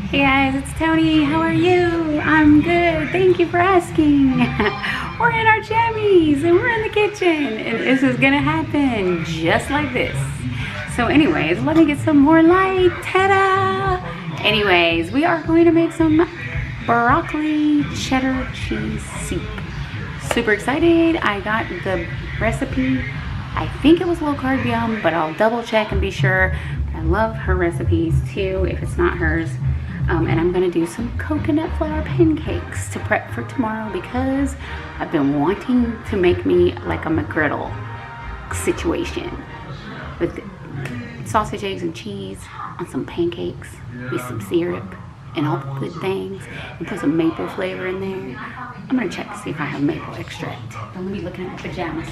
Hey guys, it's Tony. How are you? I'm good. Thank you for asking. We're in our jammies and we're in the kitchen and this is gonna happen just like this. So anyways, let me get some more light. Ta-da! Anyways, we are going to make some broccoli cheddar cheese soup. Super excited. I got the recipe. I think it was low carb yum, but I'll double check and be sure. I love her recipes too if it's not hers. And I'm gonna do some coconut flour pancakes to prep for tomorrow because I've been wanting to make me like a McGriddle situation with sausage, eggs, and cheese on some pancakes with some syrup and all the good things and put some maple flavor in there. I'm gonna check to see if I have maple extract. I'm gonna be looking at my pajamas.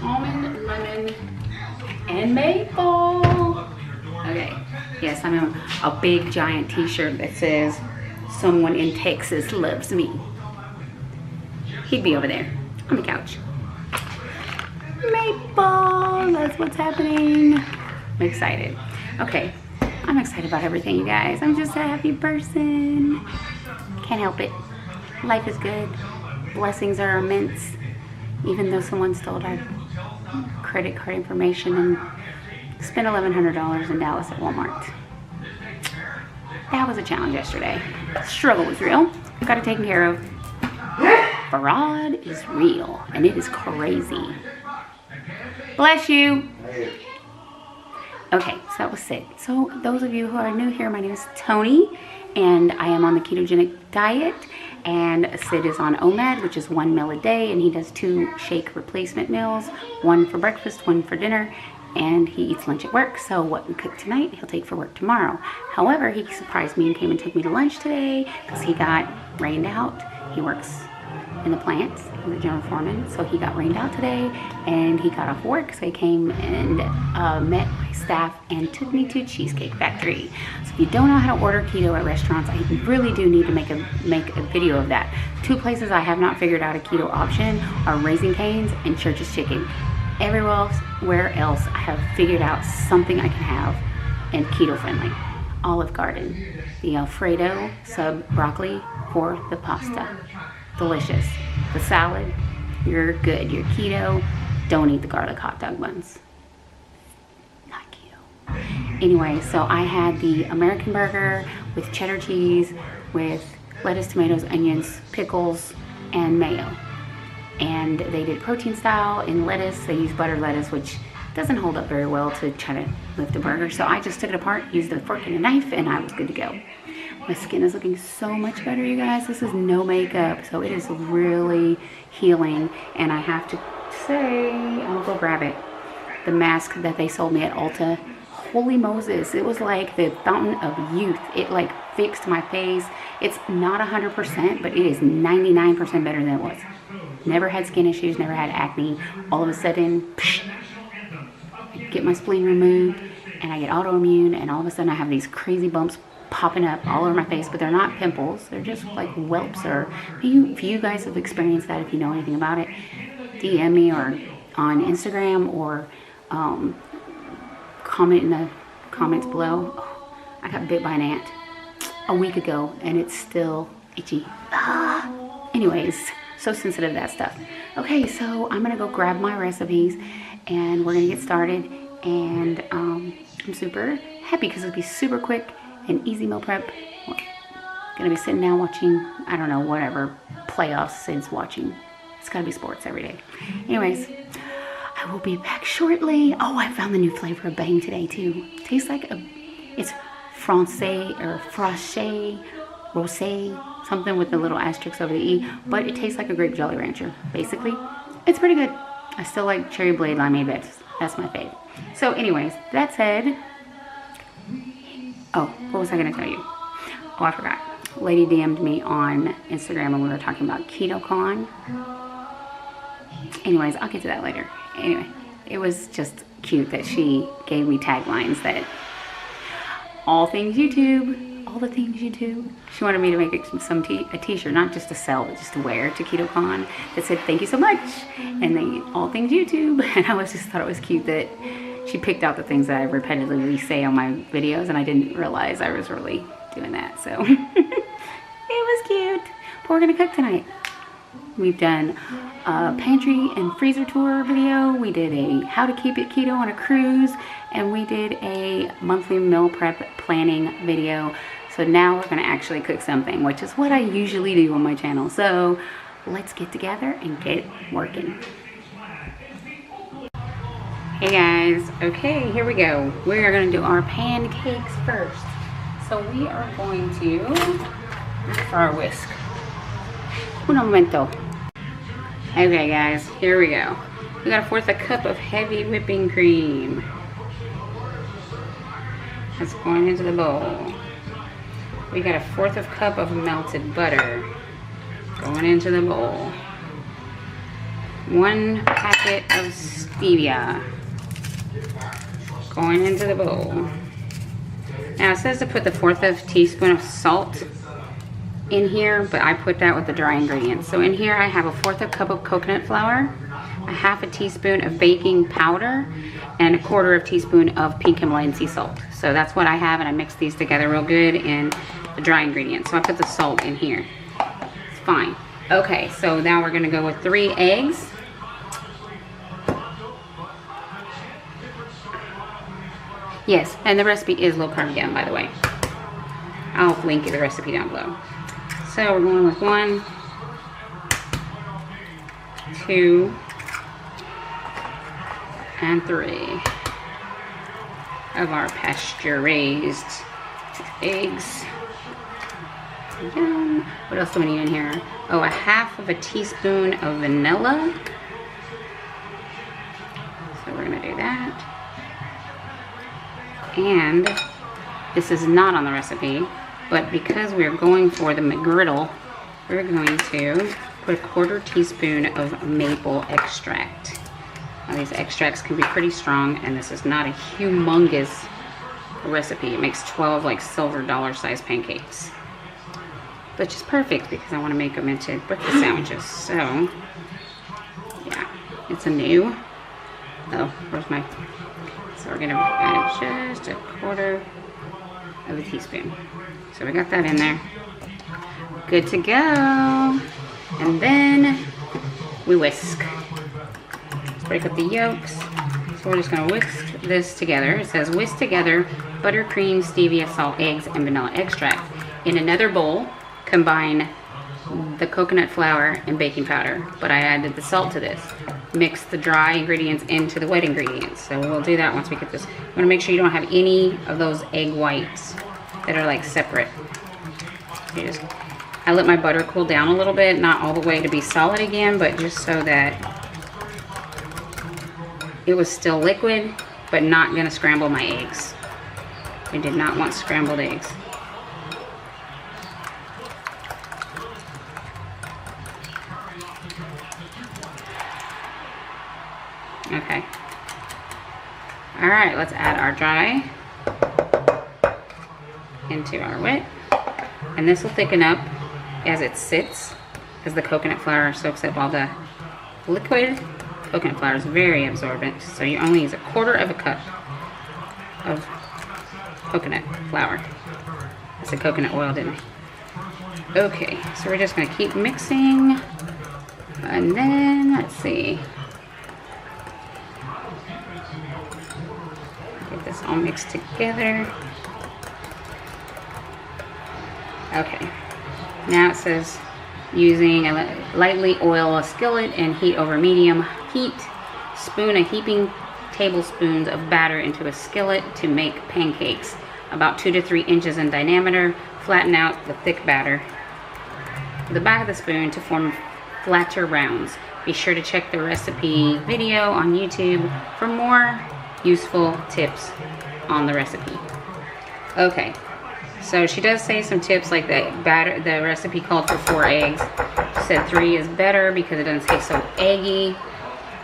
Almond, lemon, and maple. Okay, yes, I'm in a big giant t-shirt that says, "Someone in Texas loves me." He'd be over there on the couch. Maple, that's what's happening. I'm excited. Okay, I'm excited about everything, you guys. I'm just a happy person. Can't help it. Life is good. Blessings are immense. Even though someone stole our credit card information and spent $1,100 in Dallas at Walmart. That was a challenge yesterday. Struggle was real. Got it taken care of. Fraud is real and it is crazy. Bless you. Okay, so that was Sid. So those of you who are new here, my name is Tony and I am on the ketogenic diet, and Sid is on OMAD, which is 1 meal a day, and he does 2 shake replacement meals, 1 for breakfast, 1 for dinner, and he eats lunch at work. So what we cook tonight, he'll take for work tomorrow. However, he surprised me and came and took me to lunch today because he got rained out. He works in the plant, he's a general foreman, so he got rained out today and he got off work, so he came and met my staff and took me to Cheesecake Factory. So if you don't know how to order keto at restaurants, I really do need to make a video of that. 2 places I have not figured out a keto option are Raising Cane's and Church's Chicken. Everywhere else I have figured out something I can have and keto friendly. Olive Garden, the Alfredo sub broccoli for the pasta. Delicious. The salad, you're good. You're keto. Don't eat the garlic hot dog buns. Not keto. Anyway, so I had the American burger with cheddar cheese, with lettuce, tomatoes, onions, pickles, and mayo. And they did protein style in lettuce. They used buttered lettuce, which doesn't hold up very well to try to lift a burger. So I just took it apart, used a fork and a knife, and I was good to go. My skin is looking so much better, you guys. This is no makeup, so it is really healing. And I have to say, I'll go grab it. The mask that they sold me at Ulta, holy Moses, it was like the fountain of youth. It like fixed my face. It's not 100%, but it is 99% better than it was. Never had skin issues, never had acne. All of a sudden, psh, I get my spleen removed and I get autoimmune, and all of a sudden I have these crazy bumps popping up all over my face, but they're not pimples. They're just like whelps. Or if you guys have experienced that, if you know anything about it, DM me or on Instagram or comment in the comments below. Oh, I got bit by an ant a week ago and it's still itchy. Anyways, so sensitive to that stuff. Okay, so I'm gonna go grab my recipes and we're gonna get started. And I'm super happy because it'll be super quick and easy meal prep. Gonna be sitting down watching, I don't know, whatever playoffs Sid's watching. It's gotta be sports every day. Anyways, I will be back shortly. Oh, I found the new flavor of Bang today too. Tastes like it's Francais or Francais, Rosé, something with the little asterisk over the E, but it tastes like a grape Jolly Rancher. Basically, it's pretty good. I still like cherry blade limeade bits. That's my fave. So anyways, that said, oh, what was I gonna tell you? Oh, I forgot. Lady DM'd me on Instagram and we were talking about Keto Con. Anyways, I'll get to that later. Anyway, it was just cute that she gave me taglines that all things YouTube, all the things YouTube. She wanted me to make a t-shirt, not just to sell, but just to wear to Keto Con, that said thank you so much, and they all things YouTube. And I just thought it was cute that she picked out the things that I repetitively say on my videos, and I didn't realize I was really doing that. So it was cute. But we're gonna cook tonight. We've done a pantry and freezer tour video. We did a how to keep it keto on a cruise, and we did a monthly meal prep planning video. So now we're gonna actually cook something, which is what I usually do on my channel. So let's get together and get working. Hey guys, okay, here we go. We are gonna do our pancakes first. So we are going to, for our whisk. Un momento. Okay guys, here we go. We got 1/4 cup of heavy whipping cream. That's going into the bowl. We got 1/4 cup of melted butter going into the bowl. 1 packet of stevia going into the bowl. Now it says to put the 1/4 teaspoon of salt in here, but I put that with the dry ingredients. So in here I have 1/4 cup of coconut flour, 1/2 teaspoon of baking powder, and 1/4 teaspoon of pink Himalayan sea salt. So that's what I have, and I mixed these together real good in the dry ingredients. So I put the salt in here. It's fine. Okay, so now we're gonna go with 3 eggs. Yes, and the recipe is low carb again, by the way. I'll link the recipe down below. So we're going with 1, 2, and 3 of our pasture-raised eggs. Yum. What else do we need in here? Oh, 1/2 teaspoon of vanilla. So we're gonna do that. And this is not on the recipe, but because we're going for the McGriddle, we're going to put 1/4 teaspoon of maple extract. Now these extracts can be pretty strong, and this is not a humongous recipe. It makes 12 like silver dollar size pancakes, which is perfect because I want to make them into breakfast sandwiches. So yeah, it's a new, oh, where's my, so we're gonna add just 1/4 teaspoon. So we got that in there. Good to go. And then we whisk. Let's break up the yolks. So we're just gonna whisk this together. It says whisk together buttercream, stevia, salt, eggs, and vanilla extract. In another bowl, combine the coconut flour and baking powder, but I added the salt to this. Mix the dry ingredients into the wet ingredients. So we'll do that once we get this. You wanna make sure you don't have any of those egg whites that are like separate. I let my butter cool down a little bit, not all the way to be solid again, but just so that it was still liquid, but not gonna scramble my eggs. I did not want scrambled eggs. Okay. All right, let's add our dry into our wet. And this will thicken up as it sits, as the coconut flour soaks up all the liquid. Coconut flour is very absorbent, so you only use 1/4 cup of coconut flour. I said coconut oil, didn't I? Okay, so we're just gonna keep mixing. And then, let's see. Get this all mixed together. Okay, now it says using lightly oil a skillet and heat over medium heat. Spoon a heaping tablespoons of batter into a skillet to make pancakes about 2 to 3 inches in diameter. Flatten out the thick batter with the back of the spoon to form flatter rounds. Be sure to check the recipe video on YouTube for more useful tips on the recipe. Okay. So she does say some tips like that batter. The recipe called for 4 eggs. She said 3 is better because it doesn't taste so eggy.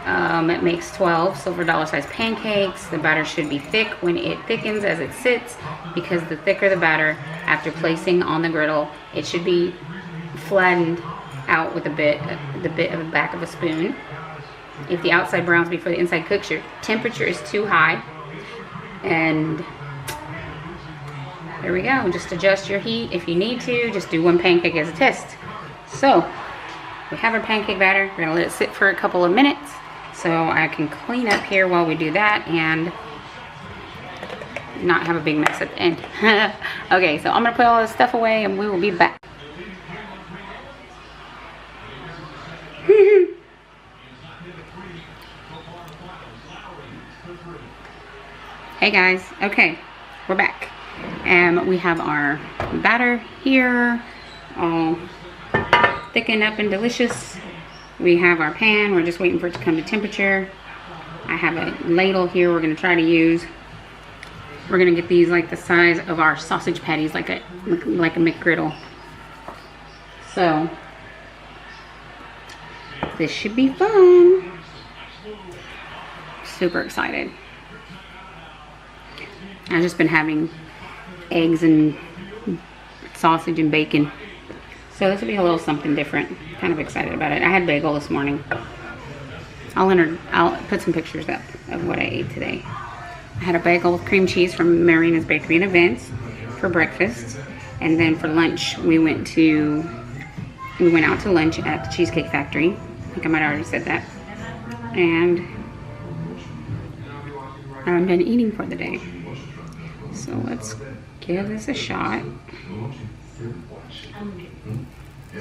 It makes 12 silver dollar size pancakes. The batter should be thick when it thickens as it sits, because the thicker the batter after placing on the griddle, it should be flattened out with the bit of the back of a spoon. if the outside browns before the inside cooks, your temperature is too high. And there we go. Just adjust your heat if you need to. Just do one pancake as a test. So we have our pancake batter. We're gonna let it sit for a couple of minutes so I can clean up here while we do that and not have a big mess at the end. Okay, so I'm gonna put all this stuff away and we will be back. Hey guys, okay, we're back. We have our batter here, all thickened up and delicious. We have our pan, we're just waiting for it to come to temperature. I have a ladle here we're gonna try to use. We're gonna get these like the size of our sausage patties, like a McGriddle. So, this should be fun. Super excited. I've just been having eggs and sausage and bacon. So this will be a little something different. Kind of excited about it. I had bagel this morning. I'll put some pictures up of what I ate today. I had a bagel with cream cheese from Marina's Bakery and Events for breakfast. And then for lunch, we went out to lunch at the Cheesecake Factory. I think I might have already said that. And I'm done eating for the day. So let's give this a shot. So,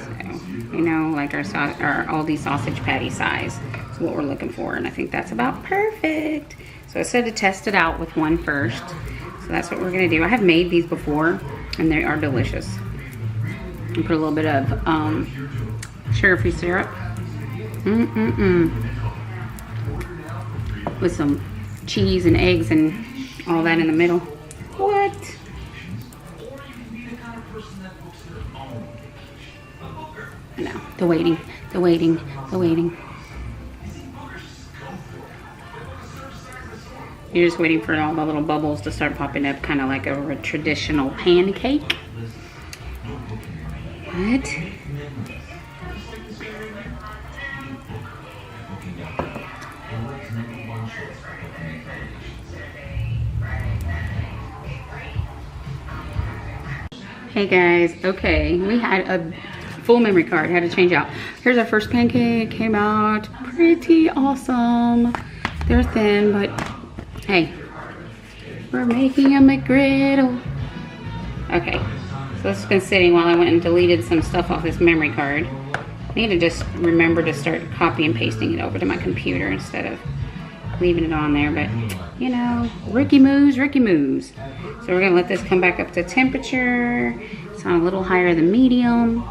you know, like our Aldi sausage patty size is what we're looking for, and I think that's about perfect. So I said to test it out with one first. So that's what we're gonna do. I have made these before, and they are delicious. And put a little bit of sugar-free syrup. With some cheese and eggs and all that in the middle. What? I know, the waiting. You're just waiting for all the little bubbles to start popping up, kind of like a traditional pancake. What? Hey guys, okay, we had a full memory card, had to change out. Here's our first pancake, came out pretty awesome. They're thin, but hey, we're making a McGriddle. Okay, so this has been sitting while I went and deleted some stuff off this memory card. I need to just remember to start copy and pasting it over to my computer instead of leaving it on there, but you know, rookie moves. So we're gonna let this come back up to temperature. It's on a little higher than medium.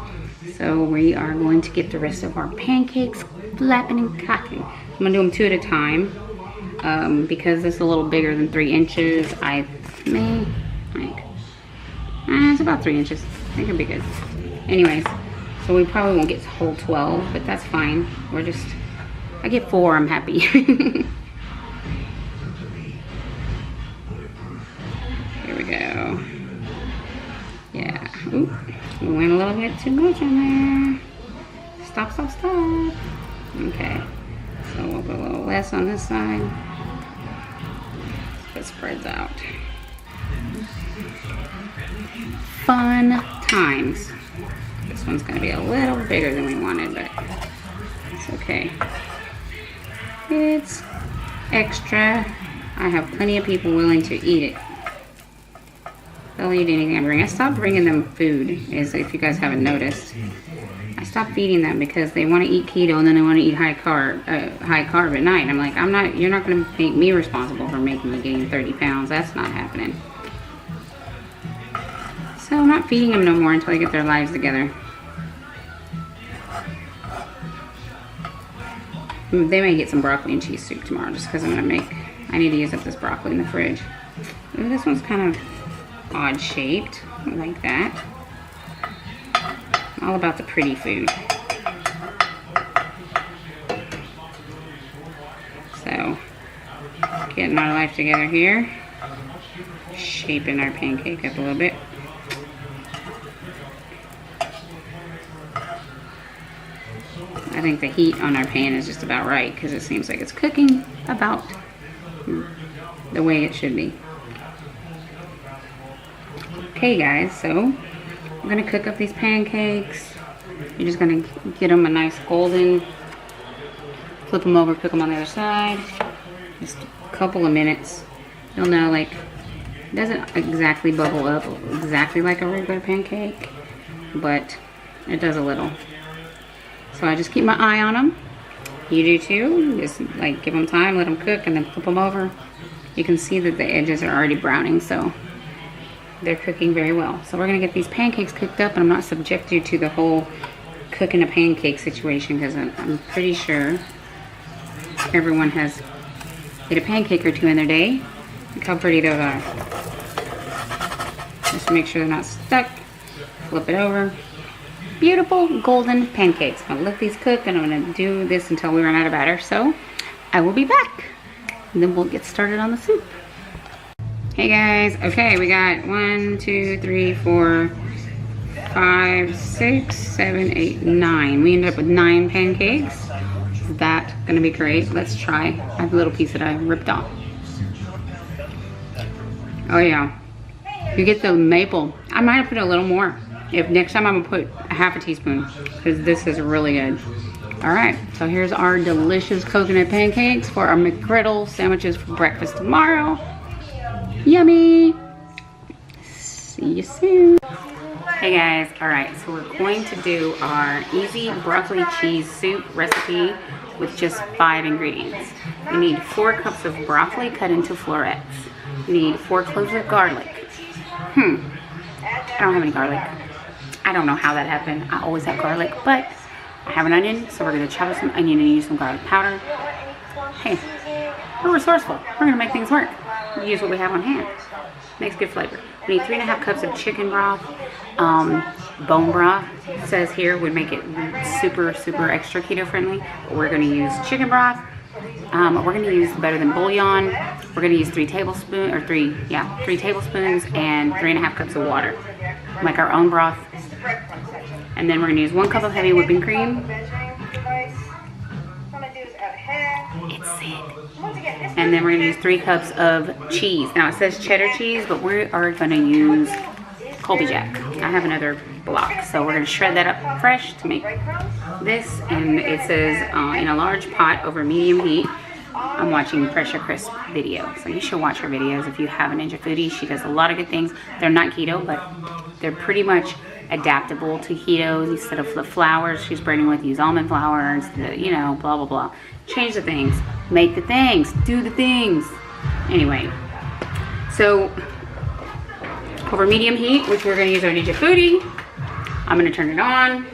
So we are going to get the rest of our pancakes flapping and cocking. I'm gonna do them 2 at a time. Because it's a little bigger than 3 inches, I may, like, it's about 3 inches. I think it'll be good. Anyways, so we probably won't get the whole 12, but that's fine. I get 4, I'm happy. Here we go. Yeah. Oop. We went a little bit too much on there. Stop. Okay. So we'll put a little less on this side. So it spreads out. Fun times. This one's going to be a little bigger than we wanted, but it's okay. It's extra. I have plenty of people willing to eat it. They'll eat anything I bring. I stopped bringing them food, as if you guys haven't noticed. I stopped feeding them because they want to eat keto and then they want to eat high carb at night. I'm like, you're not going to make me responsible for making me gain 30 pounds. That's not happening. So I'm not feeding them no more until they get their lives together. They may get some broccoli and cheese soup tomorrow just because I need to use up this broccoli in the fridge. Ooh, this one's kind of odd shaped. I like that. All about the pretty food. So, getting our life together here. Shaping our pancake up a little bit. I think the heat on our pan is just about right because it seems like it's cooking about the way it should be. Okay guys, so I'm gonna cook up these pancakes. You're just gonna get them a nice golden, flip them over, cook them on the other side. Just a couple of minutes. You'll know, like, it doesn't exactly bubble up exactly like a regular pancake, but it does a little. So I just keep my eye on them. You do too. Just like give them time, let them cook, and then flip them over. You can see that the edges are already browning, so they're cooking very well. So we're gonna get these pancakes cooked up, and I'm not subject you to the whole cooking a pancake situation because I'm pretty sure everyone has ate a pancake or two in their day. Look how pretty those are. Just make sure they're not stuck. Flip it over. Beautiful golden pancakes. I'm gonna let these cook, and I'm gonna do this until we run out of batter. So I will be back, and then we'll get started on the soup. Hey guys, okay, we got 1, 2, 3, 4, 5, 6, 7, 8, 9. We ended up with 9 pancakes. Is that gonna be great? Let's try. I have a little piece that I ripped off. Oh yeah, you get the maple. I might have put a little more. If next time I'm gonna put a half a teaspoon because this is really good. All right, so here's our delicious coconut pancakes for our McGriddle sandwiches for breakfast tomorrow. Yummy. See you soon. Hey guys, all right, so we're going to do our easy broccoli cheese soup recipe with just 5 ingredients. We need 4 cups of broccoli cut into florets. We need 4 cloves of garlic. I don't have any garlic. I don't know how that happened. I always have garlic, but I have an onion, so we're gonna chop up some onion and use some garlic powder. Hey, we're resourceful. We're gonna make things work. We use what we have on hand. Makes good flavor. We need 3.5 cups of chicken broth. Bone broth, it says here, would make it super extra keto friendly. But we're gonna use chicken broth. We're gonna use better than bouillon. We're gonna use 3 tablespoons and 3.5 cups of water. Make our own broth. And then we're gonna use 1 cup of heavy whipping cream. It's sick. And then we're gonna use 3 cups of cheese. Now it says cheddar cheese, but we are gonna use Colby Jack. I have another block, so we're gonna shred that up fresh to make this. And it says in a large pot over medium heat. I'm watching Pressure Crisp video, so you should watch her videos if you have a Ninja Foodie. She does a lot of good things. They're not keto, but they're pretty much adaptable to keto. Instead of the flours she's burning with, use almond flour, instead of, you know, blah blah blah. Change the things, make the things, do the things. Anyway, so over medium heat, which we're gonna use our Ninja Foodie, I'm gonna turn it on.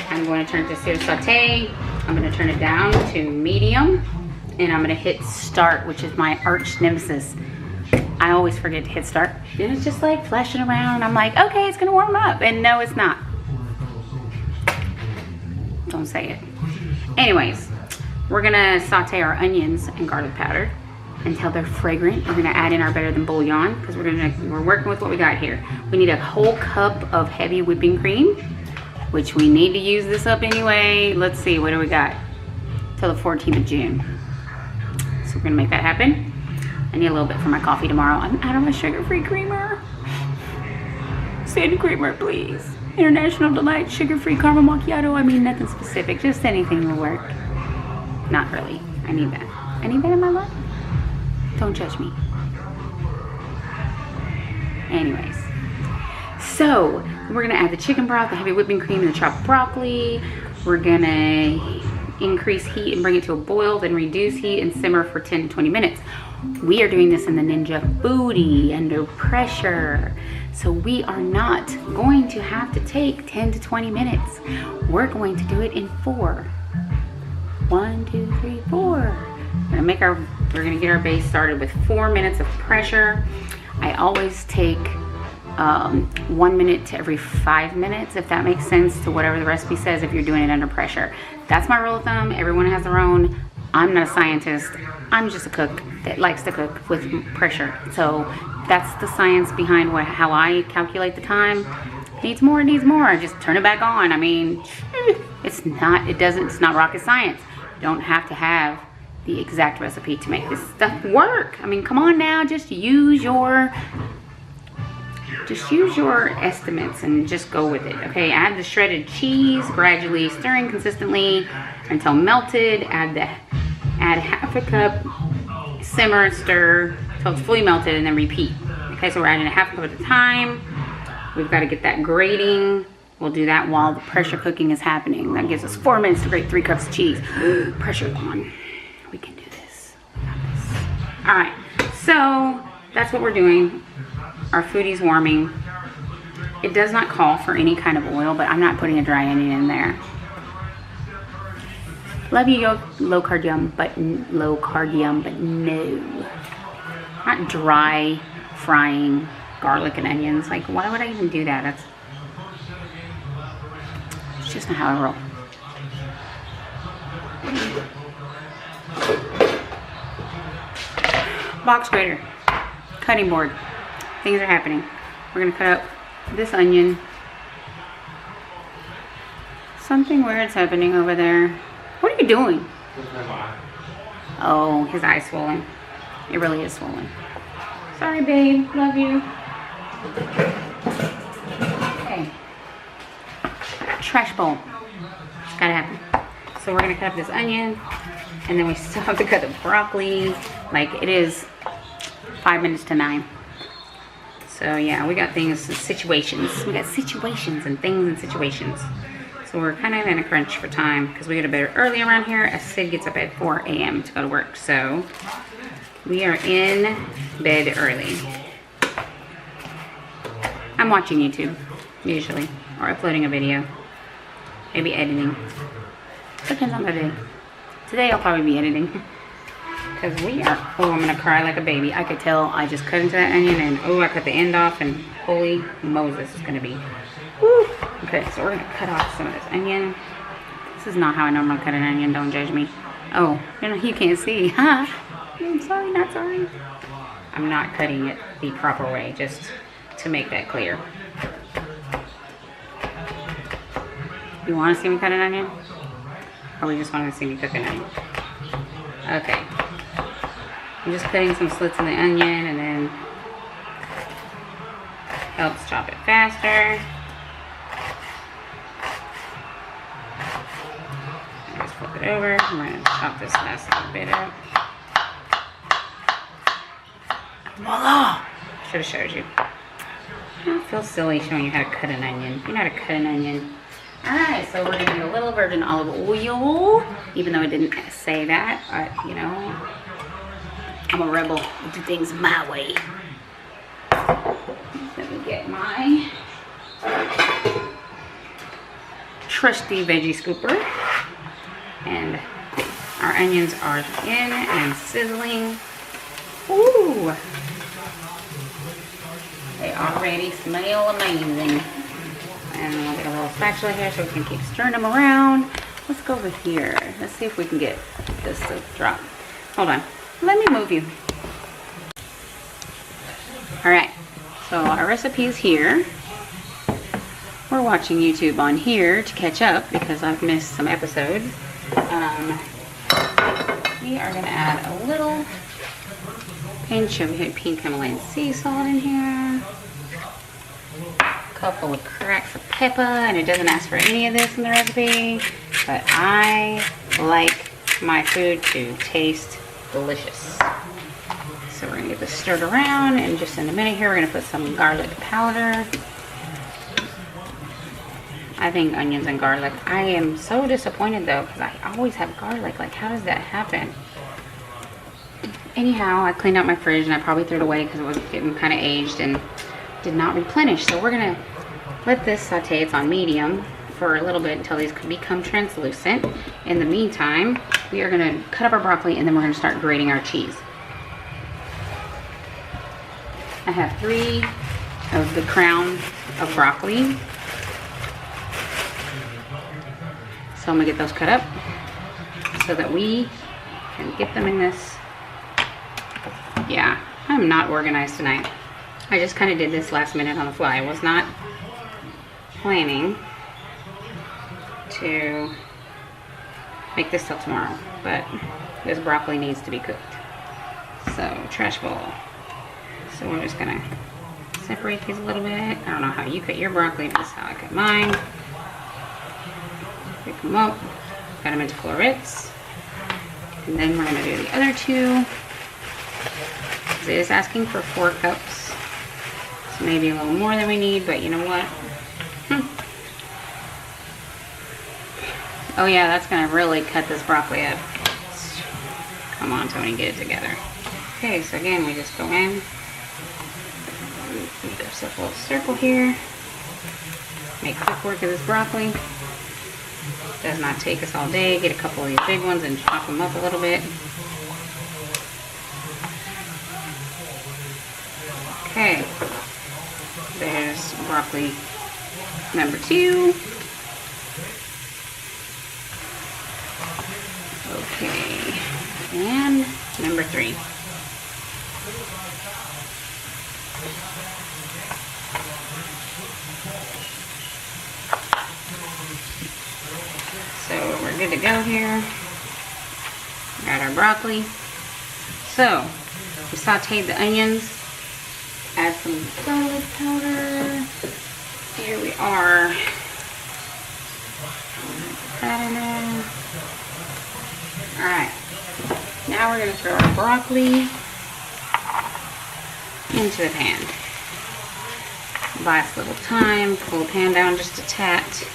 I'm going to turn it to saute. I'm gonna turn it down to medium. And I'm gonna hit start, which is my arch nemesis. I always forget to hit start. And it's just like flashing around. And I'm like, okay, it's gonna warm up. And no, it's not. Don't say it. Anyways, we're gonna saute our onions and garlic powder until they're fragrant. We're gonna add in our better than bouillon because we're working with what we got here. We need a whole cup of heavy whipping cream, which we need to use this up anyway. Let's see, what do we got? Till the 14th of June. So we're gonna make that happen. I need a little bit for my coffee tomorrow. I'm out of my sugar-free creamer. Send creamer, please. International Delight, sugar-free caramel macchiato. I mean, nothing specific, just anything will work. Not really, I need that. I need that in my life. Don't judge me. Anyways, so we're gonna add the chicken broth, the heavy whipping cream, and the chopped broccoli. We're gonna increase heat and bring it to a boil, then reduce heat and simmer for 10 to 20 minutes. We are doing this in the Ninja Foodie under pressure. So we are not going to have to take 10 to 20 minutes. We're going to do it in 4. 1, 2, 3, 4. We're gonna get our base started with 4 minutes of pressure. I always take 1 minute to every 5 minutes, if that makes sense, to whatever the recipe says if you're doing it under pressure. That's my rule of thumb. Everyone has their own. I'm not a scientist. I'm just a cook that likes to cook with pressure. So that's the science behind how I calculate the time. Needs more, just turn it back on. I mean, It's not rocket science. You don't have to have the exact recipe to make this stuff work. I mean, come on now, just use your estimates and just go with it. Okay, add the shredded cheese, gradually stirring consistently until melted. Add half a cup, simmer and stir until it's fully melted, and then repeat. Okay, so we're adding a half cup at a time. We've got to get that grating. We'll do that while the pressure cooking is happening. That gives us 4 minutes to grate 3 cups of cheese. Pressure on. We can do this. We got this. All right, so that's what we're doing. Our foodie's warming. It does not call for any kind of oil, but I'm not putting a dry onion in there. Love you, low carb yum, but no. Not dry frying garlic and onions. Like, why would I even do that? It's just not how I roll. Box grater, cutting board. Things are happening. We're gonna cut up this onion. Something weird's happening over there. What are you doing? Oh, his eye's swollen. It really is swollen. Sorry, babe. Love you. Okay. Trash bowl. It's gotta happen. So we're gonna cut up this onion, and then we still have to cut the broccoli. Like, it is 5 minutes to 9. So yeah, we got things, situations. We got situations and things and situations. So we're kind of in a crunch for time because we go to bed early around here. As Sid gets up at 4 a.m. to go to work. So we are in bed early. I'm watching YouTube, usually, or uploading a video. Maybe editing. Depends on the day. Today I'll probably be editing. Because we are, oh, I'm going to cry like a baby. I could tell I just cut into that onion and, oh, I cut the end off and holy Moses, it's going to be, woo. Okay, so we're going to cut off some of this onion. This is not how I normally cut an onion, don't judge me. Oh, you can't see, huh? I'm sorry, not sorry. I'm not cutting it the proper way, just to make that clear. You want to see me cut an onion? Or we just want to see me cook an onion? Okay. I'm just cutting some slits in the onion, and then helps chop it faster. Just flip it over. I'm going to chop this last little bit up. Voila! Should have showed you. I don't feel silly showing you how to cut an onion. You know how to cut an onion. Alright, so we're going to do a little virgin olive oil, even though it didn't say that, you know, I'm a rebel. I do things my way. Let me get my trusty veggie scooper. And our onions are in and sizzling. Ooh! They already smell amazing. And we'll get a little spatula here so we can keep stirring them around. Let's go over here. Let's see if we can get this to drop. Hold on. Let me move you. Alright. So our recipe is here. We're watching YouTube on here to catch up because I've missed some episodes. We are going to add a little pinch of pink Himalayan sea salt in here. Couple of cracks of pepper, and it doesn't ask for any of this in the recipe, but I like my food to taste delicious. So we're gonna get this stirred around, and just in a minute here we're gonna put some garlic powder. I think onions and garlic. I am so disappointed though, because I always have garlic. Like, how does that happen? Anyhow, I cleaned out my fridge and I probably threw it away because it was getting kind of aged and did not replenish. So we're gonna let this saute. It's on medium for a little bit until these can become translucent. In the meantime, we are gonna cut up our broccoli and then we're gonna start grating our cheese. I have 3 of the crown of broccoli. So I'm gonna get those cut up so that we can get them in this. Yeah, I'm not organized tonight. I just kind of did this last minute on the fly. I was not planning to make this till tomorrow, but this broccoli needs to be cooked. So, trash bowl. So we're just gonna separate these a little bit. I don't know how you cut your broccoli, but this is how I cut mine. Pick them up, cut them into florets. And then we're gonna do the other two. It is asking for 4 cups. So maybe a little more than we need, but you know what? Oh yeah, that's gonna really cut this broccoli up. Come on, Tony, get it together. Okay, so again, we just go in. Make ourselves a little circle here. Make quick work of this broccoli. Does not take us all day. Get a couple of these big ones and chop them up a little bit. Okay, there's broccoli number 2. Okay, and number 3. So we're good to go here. Got our broccoli. So we sauteed the onions. Add some garlic powder. Here we are. Put that in there. Alright. Now we're going to throw our broccoli into the pan. Buy us a little time. Pull the pan down just a tat.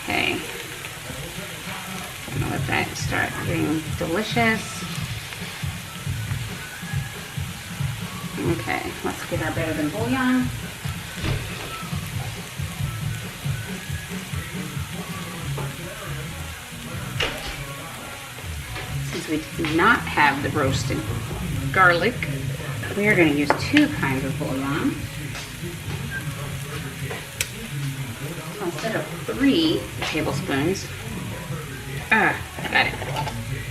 Okay. I'm going to let that start getting delicious. Okay, let's get our better than bouillon. Since we do not have the roasted garlic, we are going to use 2 kinds of bouillon. So instead of 3 tablespoons, got it.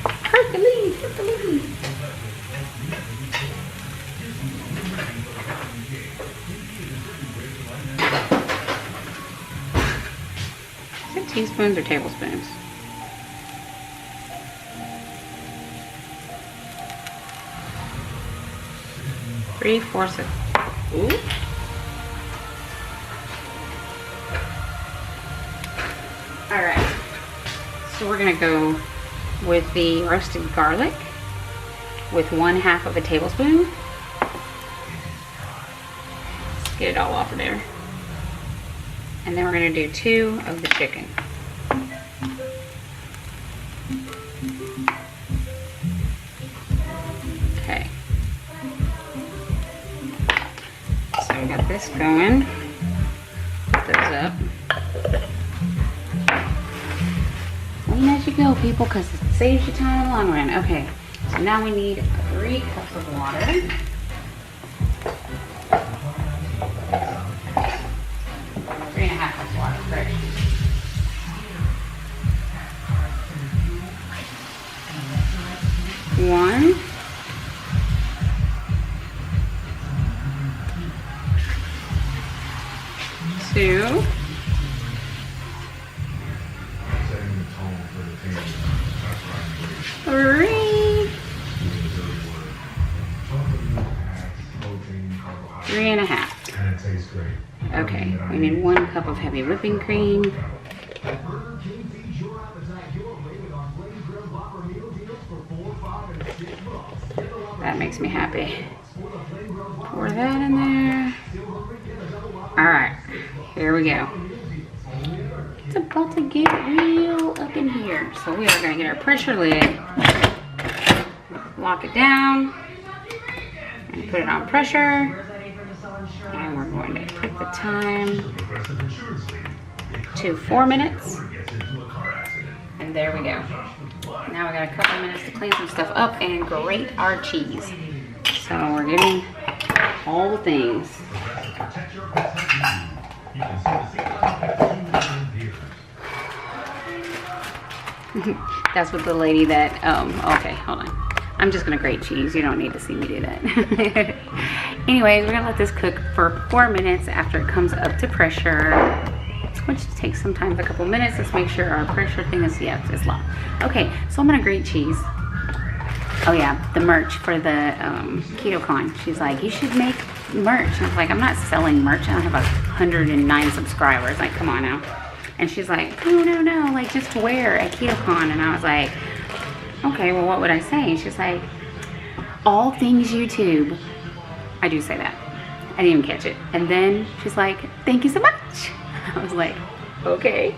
Hercules, Hercules. Is it teaspoons or tablespoons? Three-fourths of, ooh. All right, so we're gonna go with the roasted garlic with 1/2 of a tablespoon. Let's get it all off of there. And then we're gonna do 2 of the chicken. Okay. So we got this going. Put those up. Clean as you go, people, because it saves you time in the long run. Okay, so now we need 3 cups of water. 3.5 cups of water, fresh. One. 2. 3. 3.5. Okay, we need 1 cup of heavy whipping cream. That makes me happy. Pour that in there. Alright, here we go. It's about to get real up in here. So we are going to get our pressure lid, lock it down, and put it on pressure. And we're going to put the time to 4 minutes. And there we go. Now we got a couple of minutes to clean some stuff up and grate our cheese. So we're getting all the things. That's what the lady that, okay, hold on. I'm just gonna grate cheese. You don't need to see me do that. Anyways, we're gonna let this cook for 4 minutes after it comes up to pressure. which takes sometimes a couple minutes. Let's make sure our pressure thing is, yeah, it's low. Okay, so I'm gonna grate cheese. Oh yeah, the merch for the Keto Con. She's like, you should make merch. And I was like, I'm not selling merch. I don't have 109 subscribers. Like, come on now. And she's like, oh, no, like just wear at Keto Con. And I was like, okay, well, what would I say? And she's like, all things YouTube. I do say that. I didn't even catch it. And then she's like, thank you so much. I was like, okay.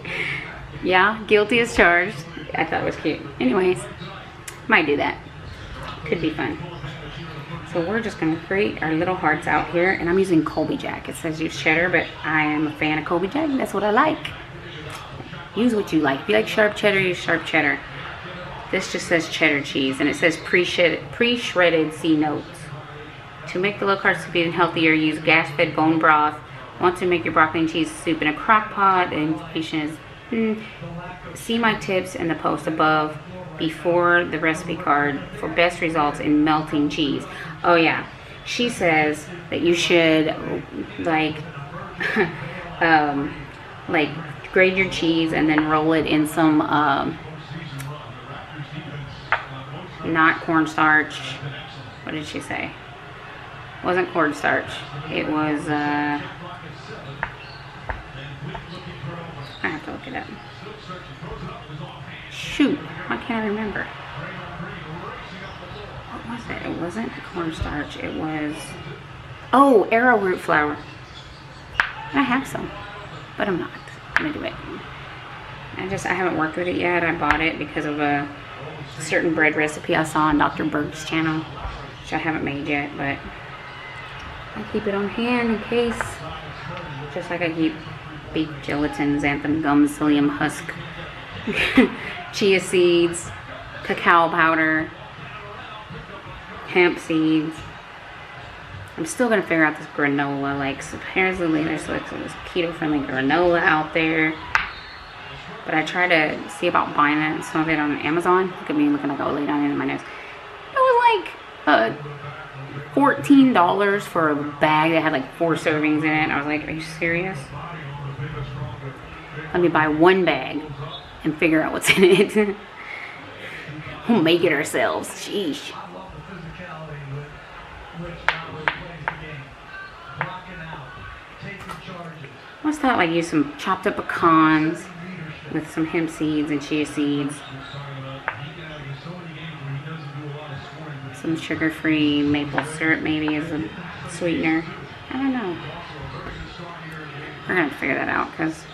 Yeah, guilty as charged. I thought it was cute. Anyways, might do that. Could be fun. So we're just gonna grate our little hearts out here, and I'm using Colby Jack. It says use cheddar, but I am a fan of Colby Jack. That's what I like. Use what you like. If you like sharp cheddar, use sharp cheddar. This just says cheddar cheese, and it says pre-shredded C notes. To make the low-carb soup even healthier, use gas-fed bone broth. Want to make your broccoli and cheese soup in a crock pot? The information is, see my tips in the post above before the recipe card for best results in melting cheese. Oh yeah, she says that you should like like grate your cheese and then roll it in some not cornstarch. What did she say? It wasn't cornstarch. It was I have to look it up. Shoot, why can't I remember? What was it? It wasn't cornstarch. It was, oh, arrowroot flour. I have some, but I'm not gonna do it. I haven't worked with it yet. I bought it because of a certain bread recipe I saw on Dr. Berg's channel, which I haven't made yet, but I keep it on hand in case, just like I keep beef gelatin, xanthan gum, psyllium husk, chia seeds, cacao powder, hemp seeds. I'm still gonna figure out this granola. Like, supposedly there's like some keto-friendly granola out there, but I tried to see about buying it, some of it on Amazon. Look at me looking like I laid down into my nose. It was like $14 for a bag that had like 4 servings in it. I was like, are you serious? Let me buy one bag and figure out what's in it. We'll make it ourselves. Sheesh. I always thought like use some chopped up pecans with some hemp seeds and chia seeds. Some sugar-free maple syrup maybe as a sweetener. I don't know. We're gonna have to figure that out because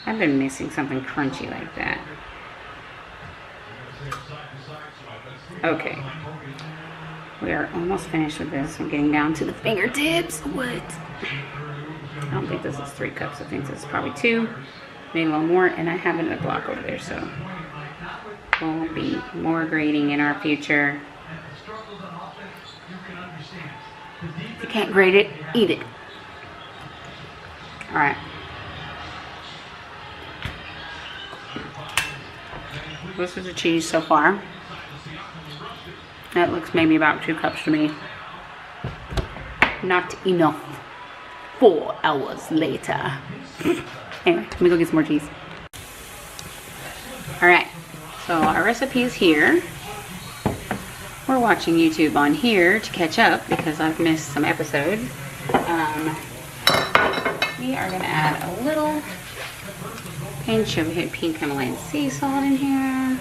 I've been missing something crunchy like that. Okay. We are almost finished with this. I'm getting down to the fingertips. What? I don't think this is 3 cups. I think this is probably 2. Maybe a little more. And I have another block over there, so we'll be more grating in our future. If you can't grate it, eat it. Alright. This is the cheese so far. That looks maybe about 2 cups to me. Not enough. 4 hours later. Anyway, let me go get some more cheese. Alright, so our recipe is here. We're watching YouTube on here to catch up because I've missed some episodes. We are going to add a little pinch of pink Himalayan sea salt in here.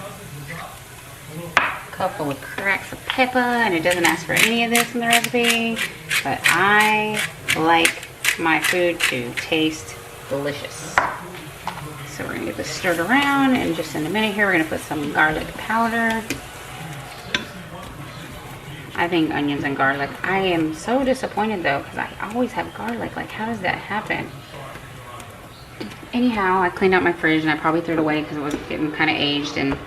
A couple of cracks of pepper, and it doesn't ask for any of this in the recipe, but I like my food to taste delicious. So we're going to get this stirred around, and just in a minute here we're going to put some garlic powder. I think onions and garlic. I am so disappointed though because I always have garlic. Like, how does that happen? Anyhow, I cleaned out my fridge and I probably threw it away because it was getting kind of aged and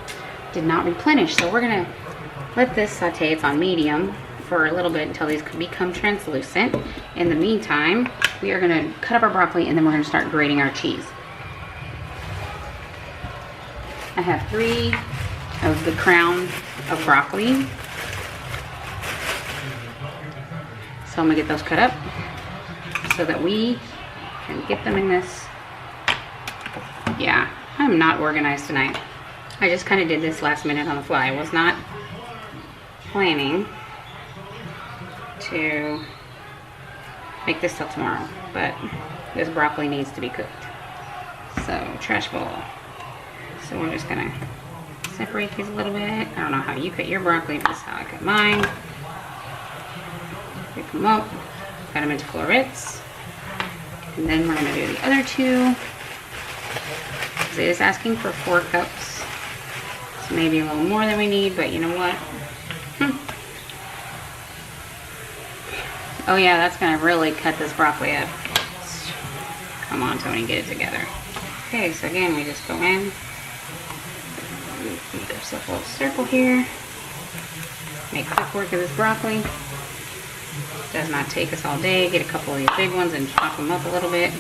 did not replenish. So we're going to let this saute. It's on medium for a little bit until these can become translucent. In the meantime, we are going to cut up our broccoli and then we're going to start grating our cheese. I have 3 of the crown of broccoli. So I'm going to get those cut up so that we can get them in this Yeah, I'm not organized tonight. I just kind of did this last minute on the fly. I was not planning to make this till tomorrow, but this broccoli needs to be cooked. So, trash bowl. So we're just gonna separate these a little bit. I don't know how you cut your broccoli, but this is how I cut mine. Pick them up, cut them into florets. And then we're gonna do the other two. It is asking for 4 cups. So maybe a little more than we need, but you know what? Oh yeah, that's gonna really cut this broccoli up. Come on, Tony, get it together. Okay, so again, we just go in. Make ourselves a little circle here. Make quick work of this broccoli. Does not take us all day. Get a couple of these big ones and chop them up a little bit.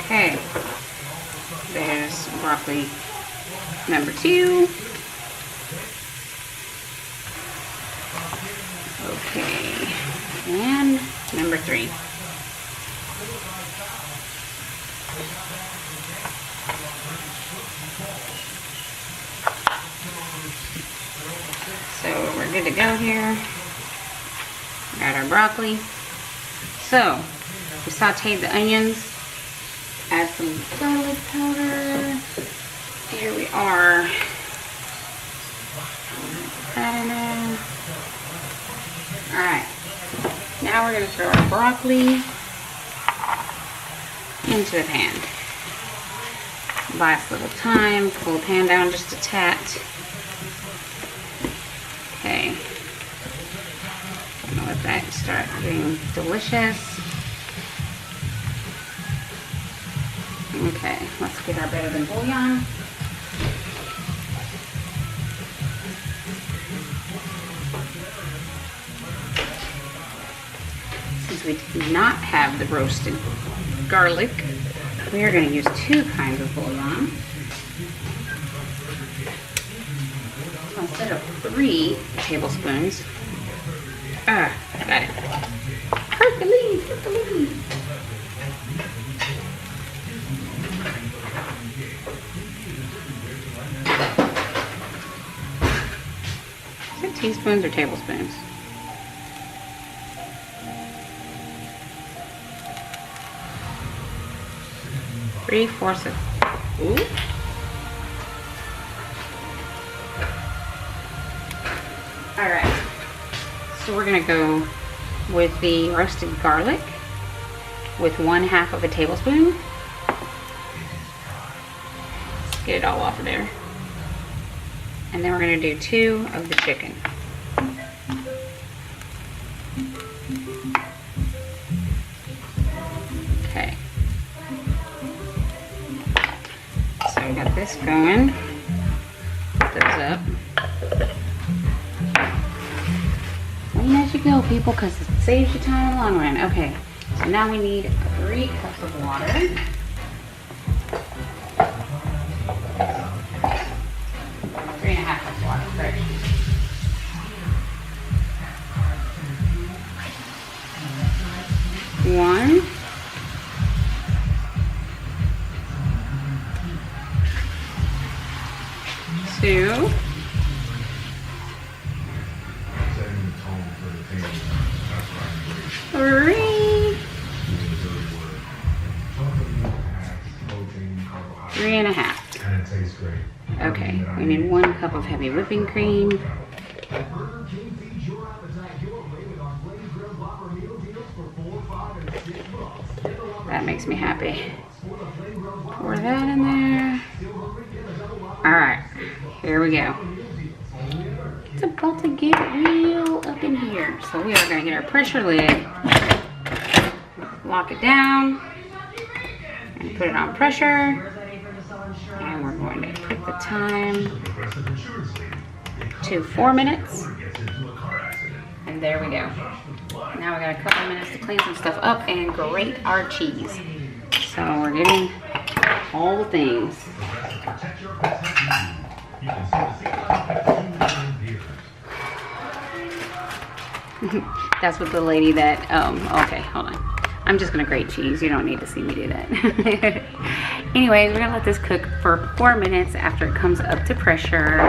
Okay, there's broccoli number 2. Okay, and number 3. So we're good to go here. Got our broccoli. So we sauteed the onions. Add some garlic powder. Here we are. That in there. Alright. Now we're going to throw our broccoli into the pan. Last little time. Pull the pan down just a tat. Okay. I'm going to let that start getting delicious. Okay, let's get our better than bouillon. Since we do not have the roasted garlic, we are going to use 2 kinds of bouillon. So instead of 3 tablespoons, got it. Hercules. 6 teaspoons or tablespoons? Three, 4, 6. Ooh. Alright. So we're gonna go with the roasted garlic with 1/2 of a tablespoon. Let's get it all off of there. And then we're going to do 2 of the chicken. Okay. So we got this going. Put those up. Clean as you go, people, because it saves you time in the long run. Okay. So now we need 3 cups of water. 3.5 cups of water, fresh. One. 2. 3. 3.5. Okay, we need 1 cup of heavy whipping cream. That makes me happy. Pour that in there. Alright, here we go. It's about to get real up in here. So we are going to get our pressure lid, lock it down, and put it on pressure. And we're going to put the time to 4 minutes. And there we go. Now we got a couple minutes to clean some stuff up and grate our cheese. So we're getting all the things. That's what the lady that, okay, hold on. I'm just gonna grate cheese. You don't need to see me do that. Anyways, we're gonna let this cook for 4 minutes after it comes up to pressure,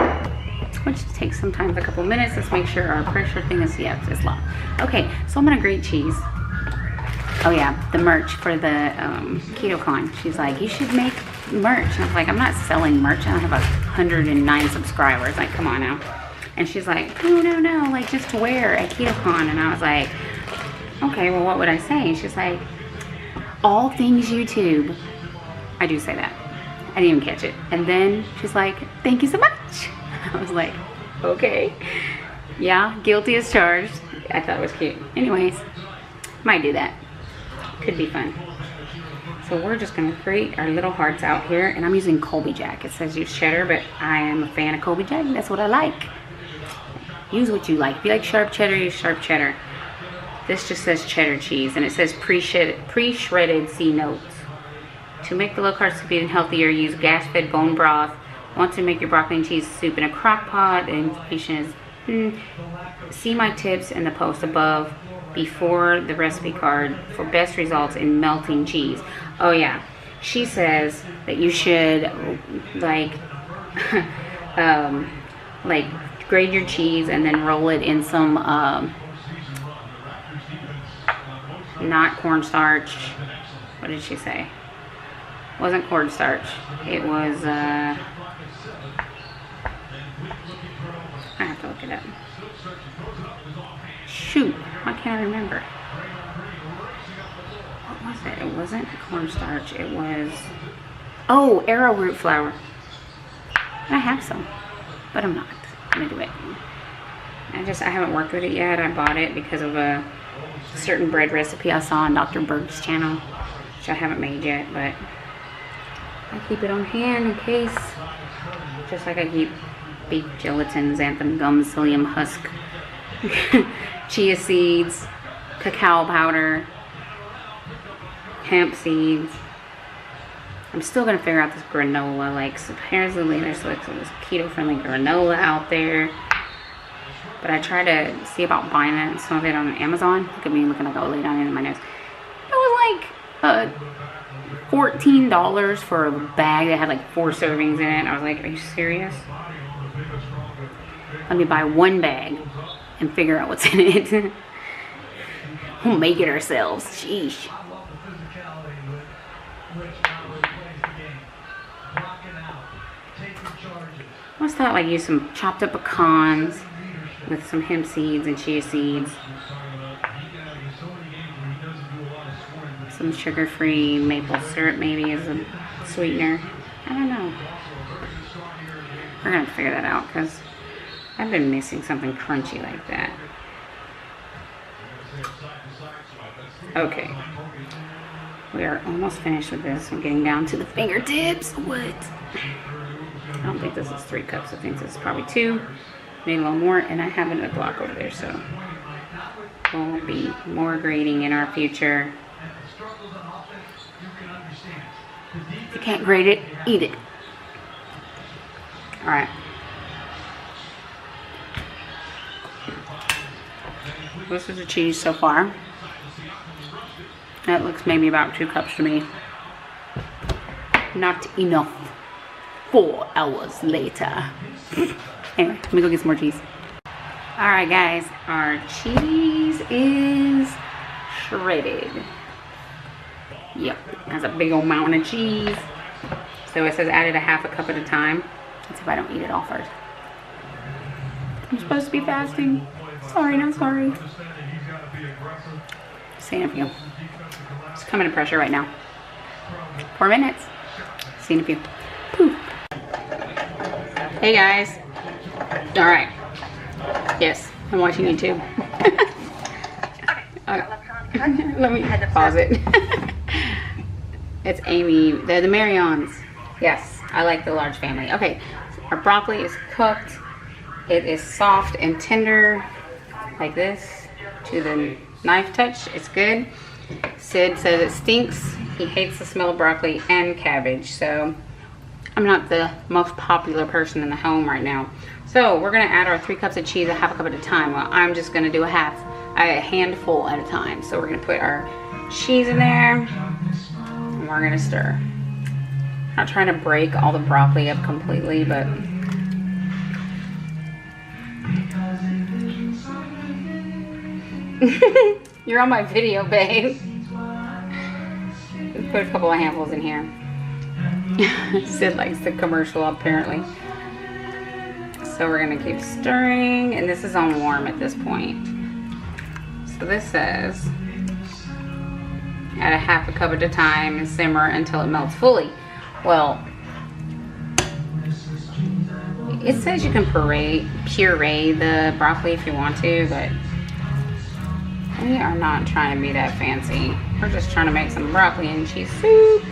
which takes sometimes a couple minutes. Let's make sure our pressure thing is, yeah, it's low. Okay, so I'm gonna grate cheese. Oh yeah, the merch for the Keto Con. She's like, you should make merch. And I was like, I'm not selling merch. I don't have 109 subscribers. Like, come on now. And she's like, oh, no, like just wear at Keto Con. And I was like, okay, well, what would I say? And she's like, all things YouTube. I do say that. I didn't even catch it. And then she's like, thank you so much. I was like, okay. Yeah, guilty as charged. I thought it was cute. Anyways, might do that. Could be fun. So we're just gonna grate our little hearts out here, and I'm using Colby Jack. It says use cheddar, but I am a fan of Colby Jack. That's what I like. Use what you like. If you like sharp cheddar, use sharp cheddar. This just says cheddar cheese, and it says pre-shredded C notes. To make the low-carb soup even healthier, use gas-fed bone broth. Want to make your broccoli and cheese soup in a crock pot? The information is, see my tips in the post above before the recipe card for best results in melting cheese. Oh yeah, she says that you should like like grate your cheese and then roll it in some not cornstarch. What did she say? It wasn't cornstarch. It was I have to look it up. Shoot, why can't I remember? What was it? It wasn't cornstarch. It was, oh, arrowroot flour. I have some, but I'm not gonna do it. I haven't worked with it yet. I bought it because of a certain bread recipe I saw on Dr. Berg's channel, which I haven't made yet, but I keep it on hand in case. Just like I keep beef gelatin, xanthan gum, psyllium husk, chia seeds, cacao powder, hemp seeds. I'm still gonna figure out this granola. Like, supposedly there's like this keto-friendly granola out there, but I tried to see about buying some of it on Amazon. Look at me looking like I lay down in my nose. It was like $14 for a bag that had like 4 servings in it. I was like, are you serious? Let me buy one bag and figure out what's in it. We'll make it ourselves. Sheesh. I always thought like use some chopped up pecans with some hemp seeds and chia seeds. Some sugar-free maple syrup maybe as a sweetener. I don't know. We're gonna figure that out because I've been missing something crunchy like that. Okay. We are almost finished with this. I'm getting down to the fingertips. What? I don't think this is 3 cups. I think this is probably 2. Maybe a little more. And I have another block over there, so will be more grating in our future. If you can't grate it, eat it. Alright. This is the cheese so far. That looks maybe about 2 cups to me. Not enough. 4 hours later. Anyway, let me go get some more cheese. Alright guys, our cheese is shredded. Yep, that's a big old mountain of cheese. So it says added a half a cup at a time. Let's see if I don't eat it all first. I'm supposed to be fasting. Sorry, not sorry. Seeing a few. It's coming to pressure right now. 4 minutes. Seeing a few. Poof. Hey guys. Alright. Yes, I'm watching YouTube. Okay. Let me pause it. It's Amy. They're the Marions. Yes, I like the large family. Okay, our broccoli is cooked. It is soft and tender, like this, to the knife touch. It's good. Sid says it stinks. He hates the smell of broccoli and cabbage, so I'm not the most popular person in the home right now. So we're gonna add our 3 cups of cheese a half a cup at a time. Well, I'm just gonna do a handful at a time. So we're gonna put our cheese in there. And we're gonna stir. I'm not trying to break all the broccoli up completely, but you're on my video, babe. Let's put a couple of handfuls in here. Sid likes the commercial, apparently. So we're gonna keep stirring, and this is on warm at this point. So this says, add a half a cup at a time and simmer until it melts fully. Well, it says you can puree the broccoli if you want to, but we are not trying to be that fancy. We're just trying to make some broccoli and cheese soup.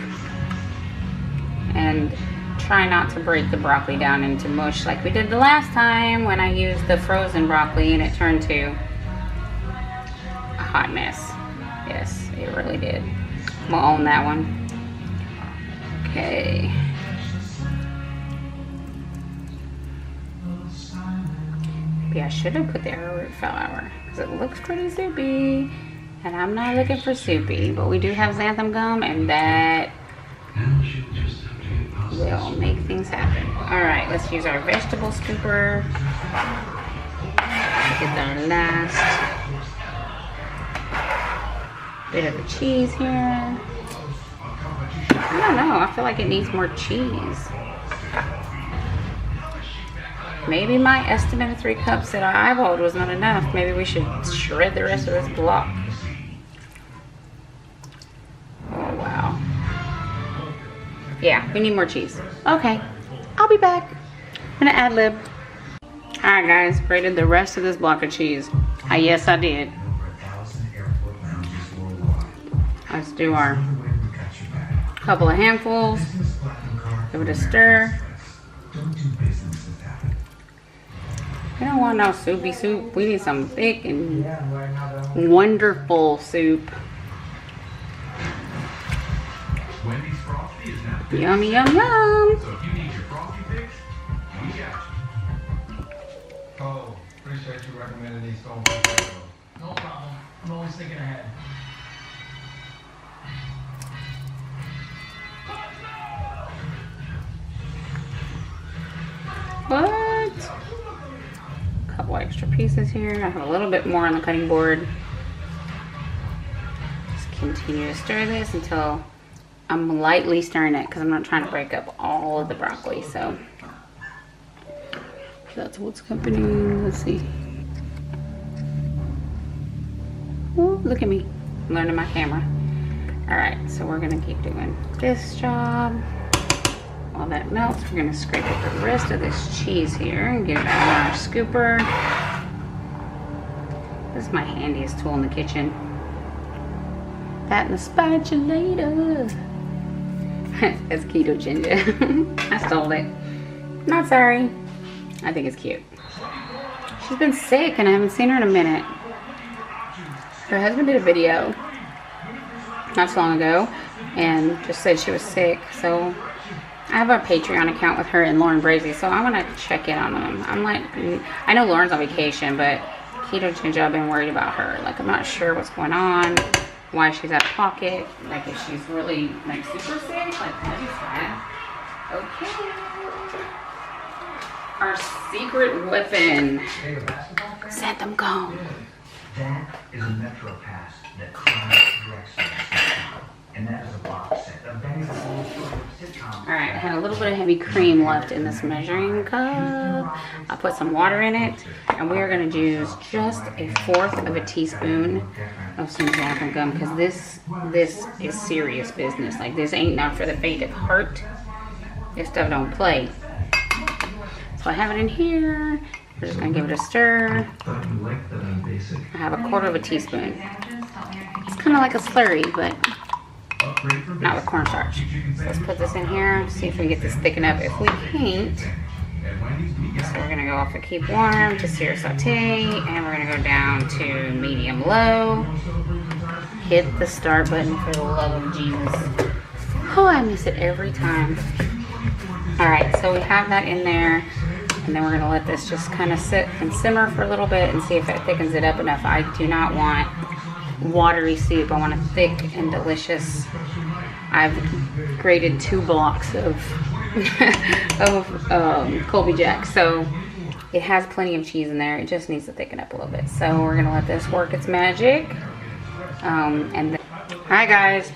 And try not to break the broccoli down into mush like we did the last time when I used the frozen broccoli and it turned to a hot mess. Yes, it really did. We'll own that one. Okay. Maybe I should have put the arrowroot flour because it looks pretty soupy. And I'm not looking for soupy, but we do have xanthan gum and that will make things happen. All right, let's use our vegetable scooper. Get our last bit of the cheese here. I don't know, I feel like it needs more cheese. Maybe my estimate of 3 cups that I eyeballed was not enough. Maybe we should shred the rest of this block. Oh, wow. Yeah, we need more cheese. Okay, I'll be back. I'm gonna ad lib. All right, guys, grated the rest of this block of cheese. Yes, I did. Let's do our couple of handfuls. Give it a stir. We don't want no soupy soup. We need some thick and wonderful soup. Yummy, yum, yum. So if you need your frosty fix, we got you. Oh, appreciate you recommending these stone potatoes. No problem. I'm always thinking ahead. What? A couple extra pieces here. I have a little bit more on the cutting board. Just continue to stir this until I'm lightly stirring it because I'm not trying to break up all of the broccoli. So that's what's happening. Let's see. Oh, look at me. I'm learning my camera. All right, so we're gonna keep doing this job. While that melts, we're gonna scrape up the rest of this cheese here and get it on our scooper. This is my handiest tool in the kitchen. That and the spatula. It's keto ginger. I stole it. Not sorry. I think it's cute. She's been sick and I haven't seen her in a minute. Her husband did a video not so long ago and just said she was sick. So I have a Patreon account with her and Lauren Brazy, so I want to check in on them. I'm like, I know Lauren's on vacation, but Keto Ginger, I've been worried about her. Like, I'm not sure what's going on, why she's out of pocket, like if she's really like super sick, like what is that? Okay. Our secret weapon. Xanthan gum. That is a Metro Pass that climbs directions. And that is a box set of Benny's old sitcom. Alright, I had a little bit of heavy cream left in this measuring cup. I put some water in it, and we are going to use just 1/4 of a teaspoon of some xanthan gum because this is serious business. Like, this ain't not for the faint of heart. This stuff don't play. So I have it in here. We're just going to give it a stir. I have 1/4 of a teaspoon. It's kind of like a slurry, but not with cornstarch. So let's put this in here, see if we can get this thickened up. If we can't, so we're gonna go off of keep warm to sear saute, and we're gonna go down to medium low. Hit the start button for the love of Jesus. Oh, I miss it every time. All right, so we have that in there, and then we're gonna let this just kind of sit and simmer for a little bit and see if it thickens it up enough. I do not want watery soup. I want it thick and delicious. I've grated 2 blocks of Colby Jack, so it has plenty of cheese in there. It just needs to thicken up a little bit. So we're gonna let this work its magic. Alright guys,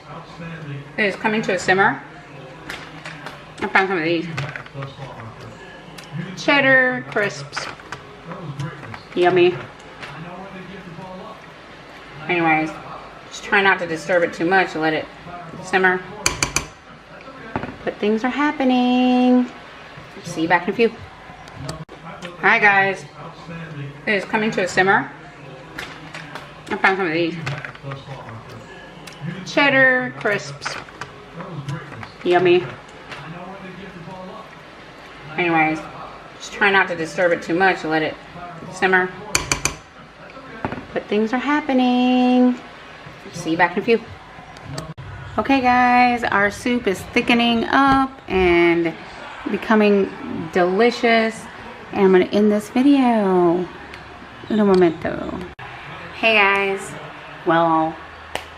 it is coming to a simmer. I found some of these cheddar crisps. Yummy. Anyways, just try not to disturb it too much. Let it simmer. But things are happening. See you back in a few. Alright guys, it is coming to a simmer. I found some of these cheddar crisps. Yummy. Anyways, just try not to disturb it too much. Let it simmer. But things are happening. See you back in a few. Okay guys, our soup is thickening up and becoming delicious. And I'm gonna end this video in a momento. Hey guys, well,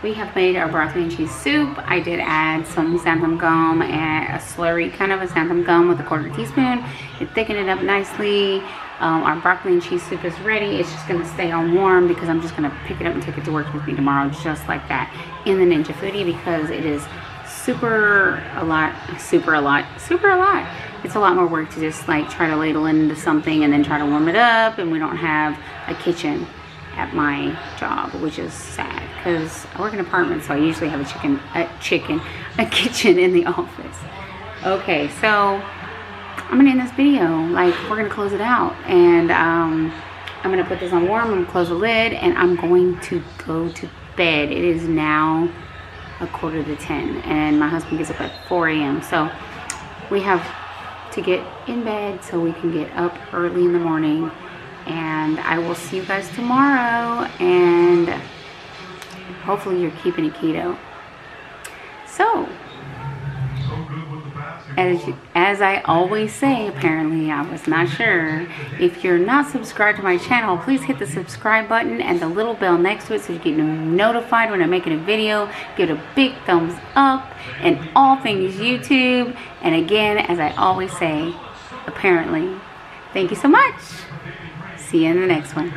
we have made our broccoli and cheese soup. I did add some xanthan gum and a slurry, kind of a xanthan gum with a 1/4 teaspoon. It thickened it up nicely. Our broccoli and cheese soup is ready. It's just gonna stay on warm because I'm just gonna pick it up and take it to work with me tomorrow, just like that, in the Ninja Foodie, because it is super a lot. It's a lot more work to just like try to ladle it into something and then try to warm it up, and we don't have a kitchen at my job, which is sad because I work in an apartment, so I usually have a kitchen in the office. Okay, so I'm gonna end this video. Like, we're gonna close it out, and I'm gonna put this on warm. I'm gonna close the lid, and I'm going to go to bed. It is now 9:45, and my husband gets up at 4 a.m. So we have to get in bed so we can get up early in the morning. And I will see you guys tomorrow, and hopefully you're keeping it keto. So, as I always say, apparently I was not sure, if you're not subscribed to my channel, please hit the subscribe button and the little bell next to it so you get notified when I'm making a video. Give it a big thumbs up and all things YouTube. And again, as I always say, apparently, thank you so much. See you in the next one.